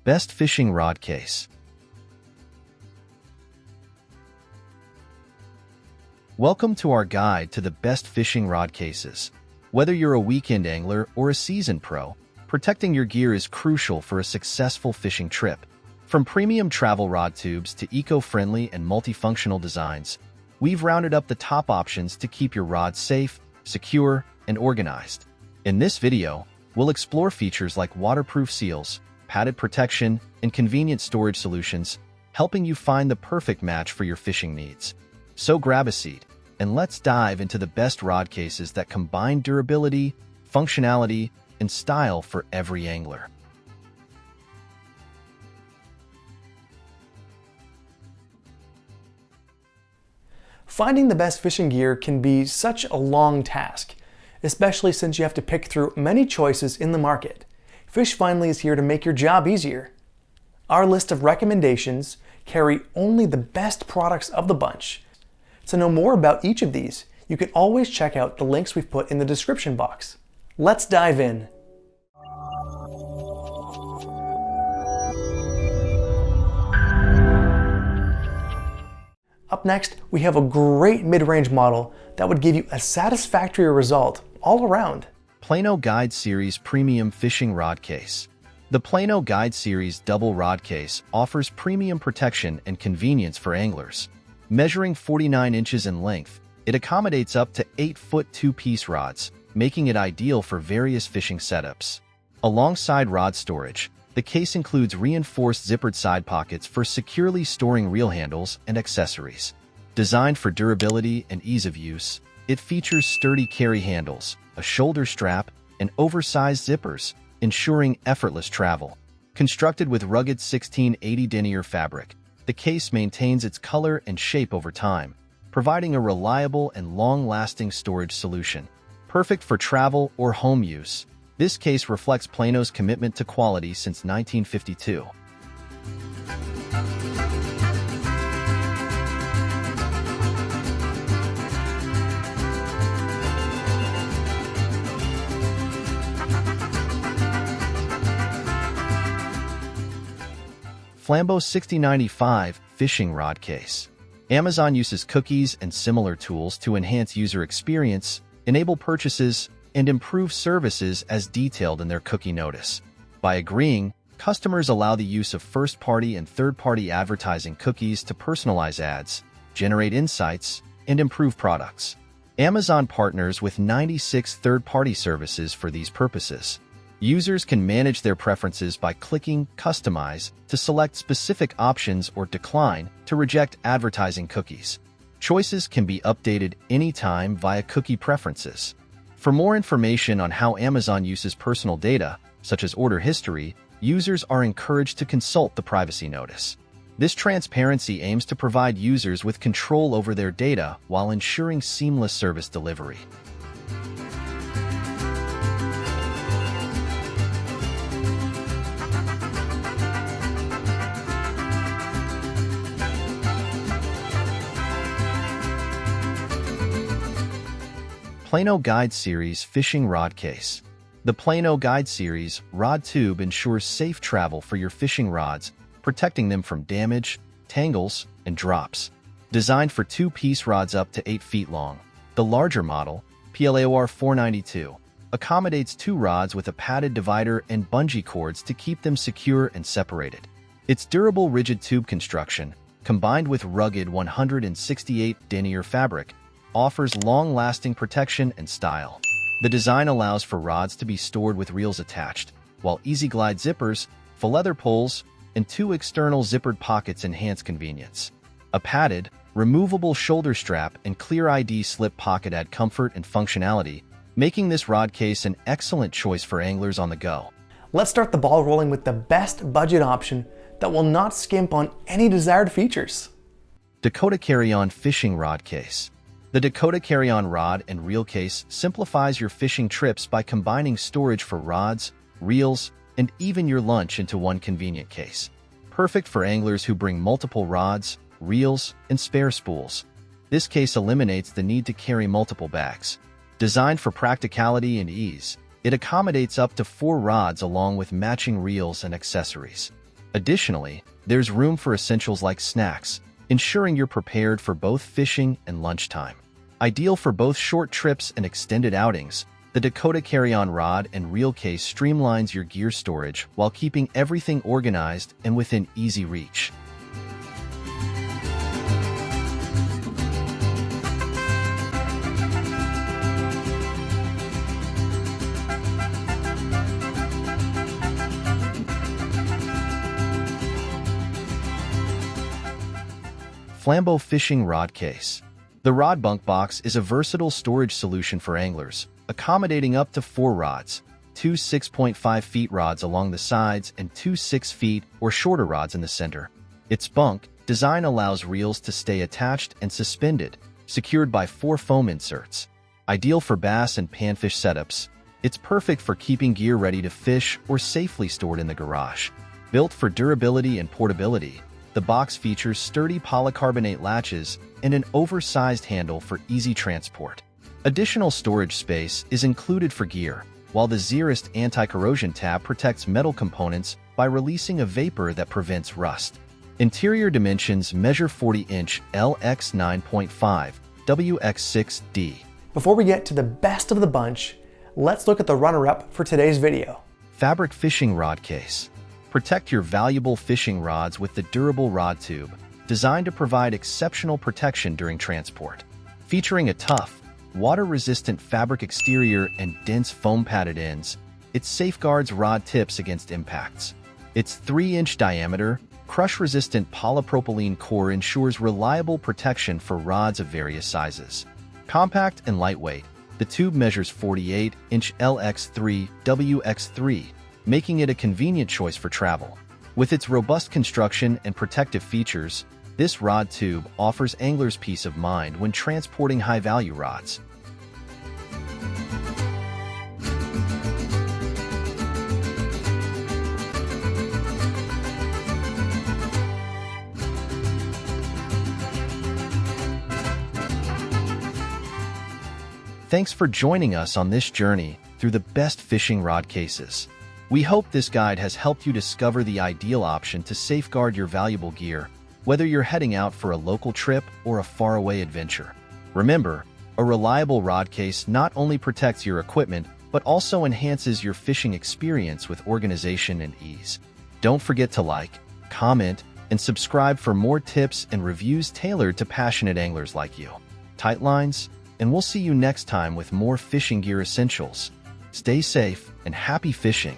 Best Fishing Rod Case. Welcome to our guide to the best fishing rod cases. Whether you're a weekend angler or a seasoned pro, protecting your gear is crucial for a successful fishing trip. From premium travel rod tubes to eco-friendly and multifunctional designs, we've rounded up the top options to keep your rod safe, secure, and organized. In this video, we'll explore features like waterproof seals, padded protection, and convenient storage solutions, helping you find the perfect match for your fishing needs. So grab a seat, and let's dive into the best rod cases that combine durability, functionality, and style for every angler. Finding the best fishing gear can be such a long task, especially since you have to pick through many choices in the market. Fish Finally is here to make your job easier. Our list of recommendations carry only the best products of the bunch. To know more about each of these, you can always check out the links we've put in the description box. Let's dive in. Up next, we have a great mid-range model that would give you a satisfactory result all around. Plano Guide Series Premium Fishing Rod Case. The Plano Guide Series Double Rod Case offers premium protection and convenience for anglers. Measuring 49 inches in length, it accommodates up to 8-foot two-piece rods, making it ideal for various fishing setups. Alongside rod storage, the case includes reinforced zippered side pockets for securely storing reel handles and accessories. Designed for durability and ease of use, it features sturdy carry handles, a shoulder strap, and oversized zippers, ensuring effortless travel. Constructed with rugged 1680 denier fabric, the case maintains its color and shape over time, providing a reliable and long-lasting storage solution. Perfect for travel or home use, this case reflects Plano's commitment to quality since 1952. Flambeau 6095 Fishing Rod Case. Amazon uses cookies and similar tools to enhance user experience, enable purchases, and improve services as detailed in their cookie notice. By agreeing, customers allow the use of first-party and third-party advertising cookies to personalize ads, generate insights, and improve products. Amazon partners with 96 third-party services for these purposes. Users can manage their preferences by clicking Customize to select specific options or decline to reject advertising cookies. Choices can be updated anytime via cookie preferences. For more information on how Amazon uses personal data, such as order history, users are encouraged to consult the privacy notice. This transparency aims to provide users with control over their data while ensuring seamless service delivery. Plano Guide Series Fishing Rod Case. The Plano Guide Series Rod Tube ensures safe travel for your fishing rods, protecting them from damage, tangles, and drops. Designed for two-piece rods up to 8 feet long, the larger model, PLAOR 492, accommodates two rods with a padded divider and bungee cords to keep them secure and separated. Its durable rigid tube construction, combined with rugged 168 denier fabric, offers long-lasting protection and style. The design allows for rods to be stored with reels attached, while Easy Glide zippers, full leather pulls, and two external zippered pockets enhance convenience. A padded, removable shoulder strap and clear ID slip pocket add comfort and functionality, making this rod case an excellent choice for anglers on the go. Let's start the ball rolling with the best budget option that will not skimp on any desired features. Dakota Carry-On Fishing Rod Case. The Dakota Carry-On Rod and Reel Case simplifies your fishing trips by combining storage for rods, reels, and even your lunch into one convenient case. Perfect for anglers who bring multiple rods, reels, and spare spools. This case eliminates the need to carry multiple bags. Designed for practicality and ease, it accommodates up to 4 rods along with matching reels and accessories. Additionally, there's room for essentials like snacks, ensuring you're prepared for both fishing and lunchtime. Ideal for both short trips and extended outings, the Dakota carry-on rod and reel case streamlines your gear storage while keeping everything organized and within easy reach. Flambeau Fishing Rod Case. The Rod Bunk Box is a versatile storage solution for anglers, accommodating up to 4 rods, 2 6.5 feet rods along the sides and 2 6 feet or shorter rods in the center. Its bunk design allows reels to stay attached and suspended, secured by 4 foam inserts. Ideal for bass and panfish setups, it's perfect for keeping gear ready to fish or safely stored in the garage. Built for durability and portability, the box features sturdy polycarbonate latches and an oversized handle for easy transport. Additional storage space is included for gear, while the Zerust anti-corrosion tab protects metal components by releasing a vapor that prevents rust. Interior dimensions measure 40-inch LX 9.5, WX 6D. Before we get to the best of the bunch, let's look at the runner-up for today's video. Fabric Fishing Rod Case. Protect your valuable fishing rods with the durable rod tube, designed to provide exceptional protection during transport. Featuring a tough, water-resistant fabric exterior and dense foam-padded ends, it safeguards rod tips against impacts. Its 3-inch diameter, crush-resistant polypropylene core ensures reliable protection for rods of various sizes. Compact and lightweight, the tube measures 48-inch LX3, WX3, making it a convenient choice for travel. With its robust construction and protective features, this rod tube offers anglers peace of mind when transporting high-value rods. Thanks for joining us on this journey through the best fishing rod cases. We hope this guide has helped you discover the ideal option to safeguard your valuable gear, whether you're heading out for a local trip or a faraway adventure. Remember, a reliable rod case not only protects your equipment, but also enhances your fishing experience with organization and ease. Don't forget to like, comment, and subscribe for more tips and reviews tailored to passionate anglers like you. Tight lines, and we'll see you next time with more fishing gear essentials. Stay safe and happy fishing.